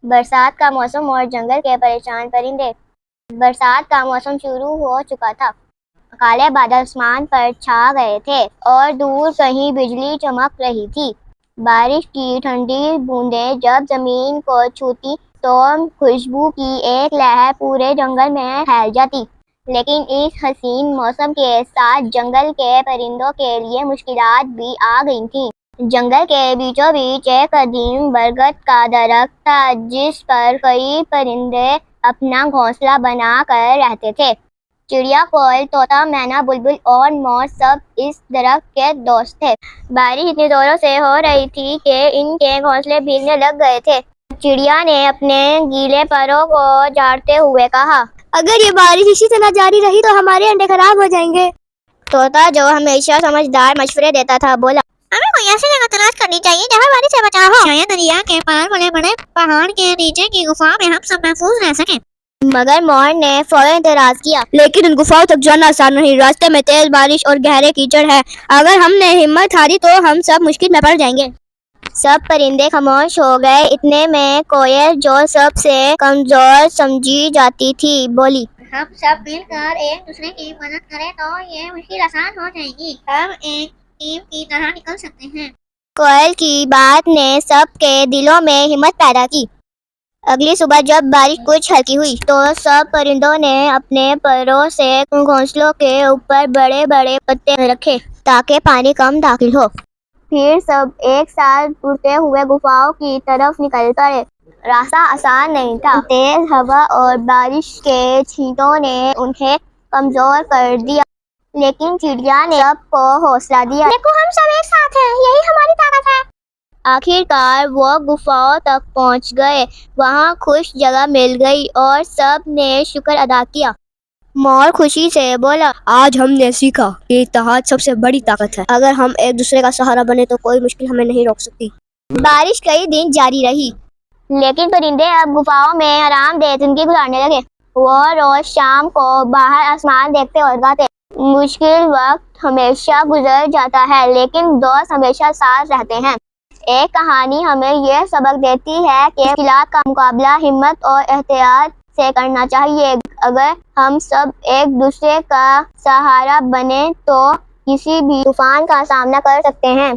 برسات کا موسم اور جنگل کے پریشان پرندے۔ برسات کا موسم شروع ہو چکا تھا، کالے بادل آسمان پر چھا گئے تھے اور دور کہیں بجلی چمک رہی تھی۔ بارش کی ٹھنڈی بوندیں جب زمین کو چھوتی تو خوشبو کی ایک لہر پورے جنگل میں پھیل جاتی۔ لیکن اس حسین موسم کے ساتھ جنگل کے پرندوں کے لیے مشکلات بھی آ گئی تھیں۔ جنگل کے بیچوں بیچ ایک قدیم برگد کا درخت تھا جس پر کئی پرندے اپنا گھونسلہ بنا کر رہتے تھے۔ چڑیا، کوئل، طوطا، مینا، بلبل اور مور سب اس درخت کے دوست تھے۔ بارش اتنی زوروں سے ہو رہی تھی کہ ان کے گھونسلے بھیگنے لگ گئے تھے۔ چڑیا نے اپنے گیلے پروں کو جھاڑتے ہوئے کہا، اگر یہ بارش اسی طرح جاری رہی تو ہمارے انڈے خراب ہو جائیں گے۔ طوطا جو ہمیشہ سمجھدار مشورے دیتا تھا بولا، ہمیں کوئی ایسی جگہ تلاش کرنی چاہیے جہاں بارش سے بچاؤ ہو۔ شاید دریا کے پار بڑے بڑے پہاڑ کے نیچے کی گفا میں ہم سب محفوظ رہ سکیں۔ مگر مور نے فوراً اعتراض کیا، لیکن ان گفاؤں تک جانا آسان نہیں، راستے میں تیز بارش اور گہرے کیچڑ ہے۔ اگر ہم نے ہمت ہاری تو ہم سب مشکل میں پڑ جائیں گے۔ سب پرندے خاموش ہو گئے۔ اتنے میں کوئل جو سب سے کمزور سمجھی جاتی تھی بولی، ہم سب مل کر ایک دوسرے کی مدد کریں تو یہ مشکل آسان ہو جائے گی۔ ہم ایک ٹیم کی طرح نکل سکتے ہیں۔ کوئل کی بات نے سب کے دلوں میں ہمت پیدا کی۔ اگلی صبح جب بارش کچھ ہلکی ہوئی تو سب پرندوں نے اپنے پروں سے گھونسلوں کے اوپر بڑے بڑے پتے رکھے تاکہ پانی کم داخل ہو۔ پھر سب ایک ساتھ اڑتے ہوئے گفاؤں کی طرف نکل پڑے۔ راستہ آسان نہیں تھا، تیز ہوا اور بارش کے چھینٹوں نے انہیں کمزور کر دیا، لیکن چڑیا نے سب کو حوصلہ دیا، دیکھو ہم سب ایک ساتھ ہیں، یہی ہماری طاقت ہے۔ آخر کار وہ گفاؤں تک پہنچ گئے، وہاں خشک جگہ مل گئی اور سب نے شکر ادا کیا۔ مور خوشی سے بولا، آج ہم نے سیکھا کہ اتحاد سب سے بڑی طاقت ہے۔ اگر ہم ایک دوسرے کا سہارا بنے تو کوئی مشکل ہمیں نہیں روک سکتی۔ بارش کئی دن جاری رہی، لیکن پرندے اب گفاؤں میں آرام دہ زندگی گزارنے لگے۔ وہ روز شام کو باہر آسمان دیکھتے اور گاتے، مشکل وقت ہمیشہ گزر جاتا ہے لیکن دوست ہمیشہ ساتھ رہتے ہیں۔ ایک کہانی ہمیں یہ سبق دیتی ہے کہ مشکلات کا مقابلہ ہمت اور احتیاط سے کرنا چاہیے۔ اگر ہم سب ایک دوسرے کا سہارا بنیں تو کسی بھی طوفان کا سامنا کر سکتے ہیں۔